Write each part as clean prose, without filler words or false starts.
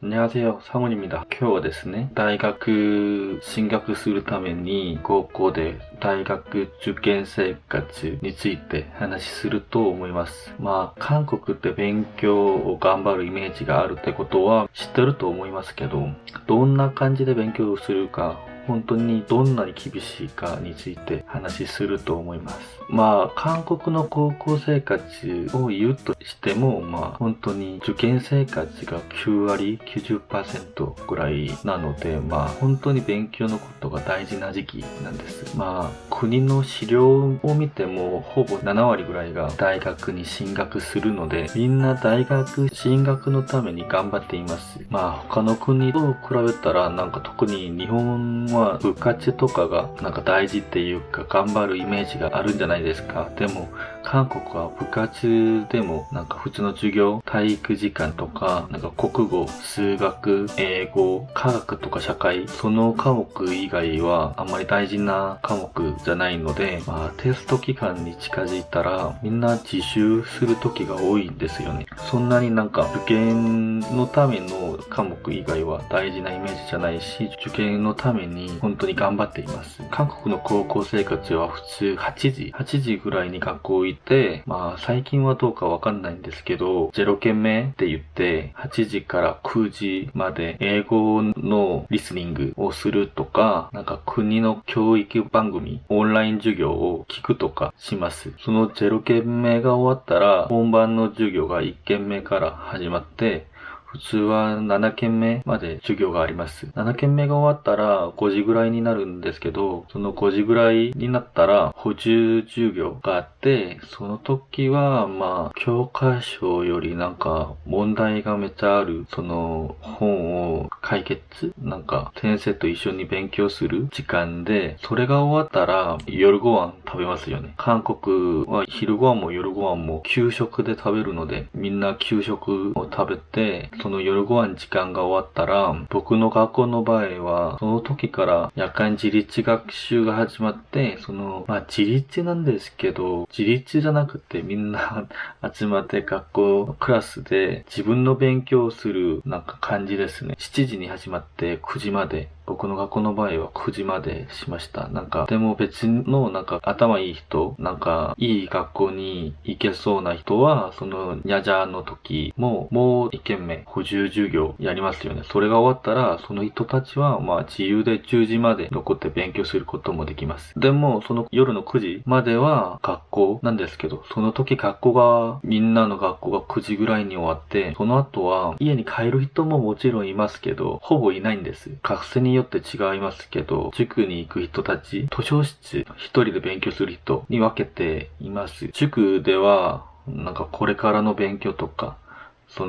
안녕하세요. 상훈입니다. 今日はですね、大学進学するために高校で大学受験生活について話すると思います。韓国って勉強を頑張るイメージがあるってことは知ってると思いますけど、どんな感じで勉強をするか、本当にどんなに厳しいかについて話すると思います。韓国の高校生活を言うとしても、本当に受験生活が9割、90% ぐらいなので、本当に勉強のことが大事な時期なんです。国の資料を見ても、ほぼ7割ぐらいが大学に進学するので、みんな大学進学のために頑張っています。他の国と比べたら、特に日本は部活とかが大事っていうか頑張るイメージがあるんじゃないですか。でも韓国は部活でも普通の授業、体育時間とか国語、数学、英語、科学とか社会、その科目以外はあんまり大事な科目じゃないので、テスト期間に近づいたらみんな自習する時が多いんですよね。そんなに受験のための科目以外は大事なイメージじゃないし、受験のために本当に頑張っています。韓国の高校生活は普通8時ぐらいに学校行って、最近はどうかわかんないんですけど、0件目って言って、8時から9時まで英語のリスニングをするとか、国の教育番組、オンライン授業を聞くとかします。その0件目が終わったら、本番の授業が1件目から始まって、普通は7件目まで授業があります。7件目が終わったら5時ぐらいになるんですけど、その5時ぐらいになったら補充授業があって、その時は教科書より問題がめっちゃあるその本を解決先生と一緒に勉強する時間で、それが終わったら夜ご飯食べますよね。韓国は昼ご飯も夜ご飯も給食で食べるので、みんな給食を食べて、その夜ご飯時間が終わったら、僕の学校の場合は、その時から夜間自立学習が始まって、自立なんですけど、自立じゃなくてみんな集まって学校、クラスで自分の勉強をする感じですね。7時に始まって9時まで。僕の学校の場合は9時までしました。でも別の頭いい人、いい学校に行けそうな人は、そのニャジャーの時もう1件目補充授業やりますよね。それが終わったら、その人たちは自由で10時まで残って勉強することもできます。でもその夜の9時までは学校なんですけど、その時みんなの学校が9時ぐらいに終わって、その後は家に帰る人ももちろんいますけど、ほぼいないんです。学生によって違いますけど、塾に行く人たち、図書室、一人で勉強する人に分けています。塾では、これからの勉強とか、ス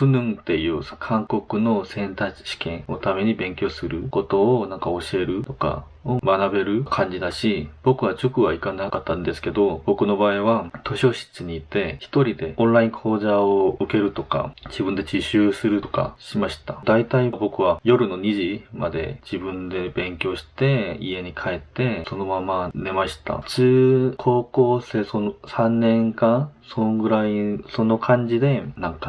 ヌンっていう韓国のセンター試験のために勉強することを教えるとかを学べる感じだし、僕は塾は行かなかったんですけど、僕の場合は図書室に行って一人でオンライン講座を受けるとか、自分で自習するとかしました。だいたい僕は夜の2時まで自分で勉強して家に帰ってそのまま寝ました。普通高校生3年間そんぐらい、その感じで、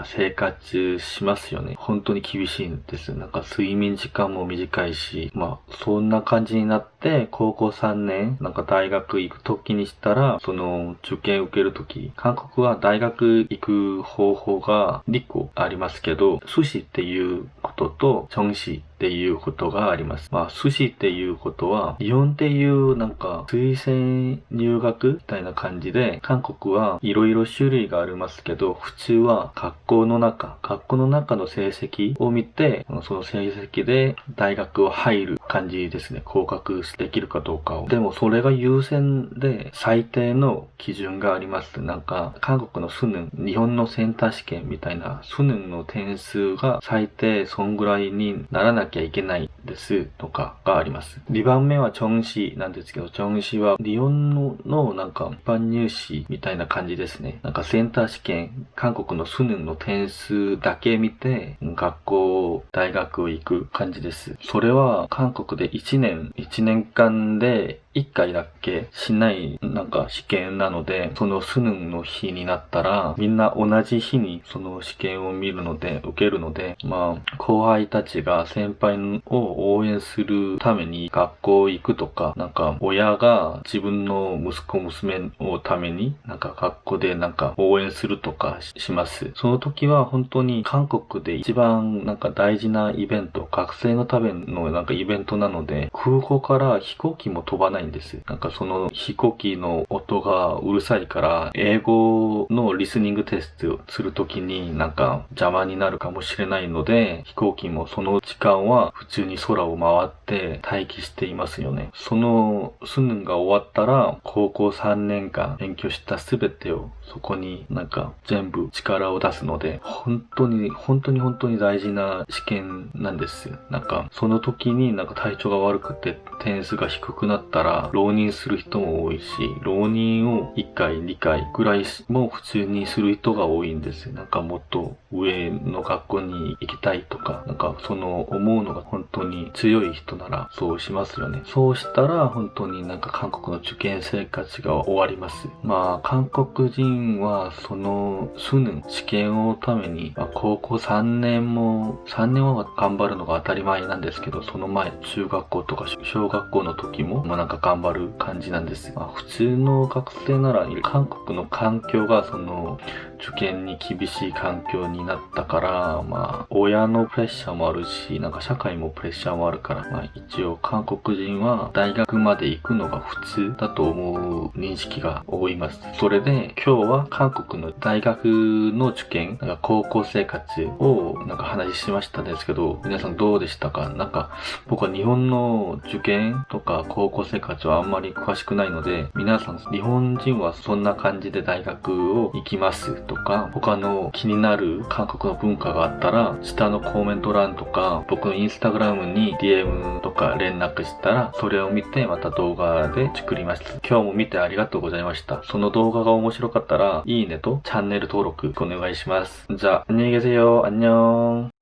生活しますよね。本当に厳しいんです。睡眠時間も短いし、そんな感じになって、高校3年、大学行く時にしたら、受験受ける時、韓国は大学行く方法が2個ありますけど、수시っていうことと、정시っていうことがあります。수시っていうことは、日本っていう推薦入学みたいな感じで、韓国はいろいろ種類がありますけど、普通は学校の中の成績を見て、その成績で大学を入る感じですね。合格できるかどうかを。でもそれが優先で最低の基準があります。韓国のスヌン、日本のセンター試験みたいなスヌンの点数が最低そんぐらいにならなきゃいけないですとかがあります。2番目は정시なんですけど、정시は日本のなんか一般入試みたいな感じですね。なんかセンター試験、韓国の수능の点数だけ見て、学校、大学行く感じです。それは韓国で1年間で1回だけしないなんか試験なので、その수능の日になったら、みんな同じ日にその試験を見るので、受けるので、まあ、後輩たちが先輩を応援するために学校行くとか、なんか親が自分の息子娘をために、なんか学校でなんか応援するとかします。その時は本当に韓国で一番なんか大事なイベント、学生のためのなんかイベントなので、空港から飛行機も飛ばないんです。なんかその飛行機の音がうるさいから、英語のリスニングテストをするときになんか邪魔になるかもしれないので、飛行機もその時間は普通に空を回って待機していますよね。その수능が終わったら、高校3年間勉強したすべてをそこになんか全部力を出すので、本当に大事な試験なんです。なんかその時になんか体調が悪くて点数が低くなったら浪人する人も多いし、浪人を1回2回ぐらいも普通にする人が多いんです。なんかもっと上の学校に行きたいとか、なんかその思うのが本当に強い人ならそうしますよね。そうしたら本当になんか韓国の受験生活が終わります。まあ韓国人はその수능試験をために、高校3年は頑張るのが当たり前なんですけど、その前中学校とか小学校の時もなんか頑張る感じなんです。普通の学生なら韓国の環境がその受験に厳しい環境になったから、まあ親のプレッシャーもあるし、なんか社会もプレッシャーもあるから、まあ一応韓国人は大学まで行くのが普通だと思う認識が多います。それで今日は韓国の大学の受験、なんか高校生活をなんか話しましたんですけど、皆さんどうでしたか？なんか僕は日本の受験とか高校生活はあんまり詳しくないので、皆さん日本人はそんな感じで大学を行きますとか、他の気になる韓国の文化があったら、下のコメント欄とか、僕のインスタグラムに DM とか連絡したら、それを見てまた動画で作ります。今日も見てありがとうございました。その動画が面白かったら、いいねとチャンネル登録お願いします。じゃあ、안녕히 계세요。안녕。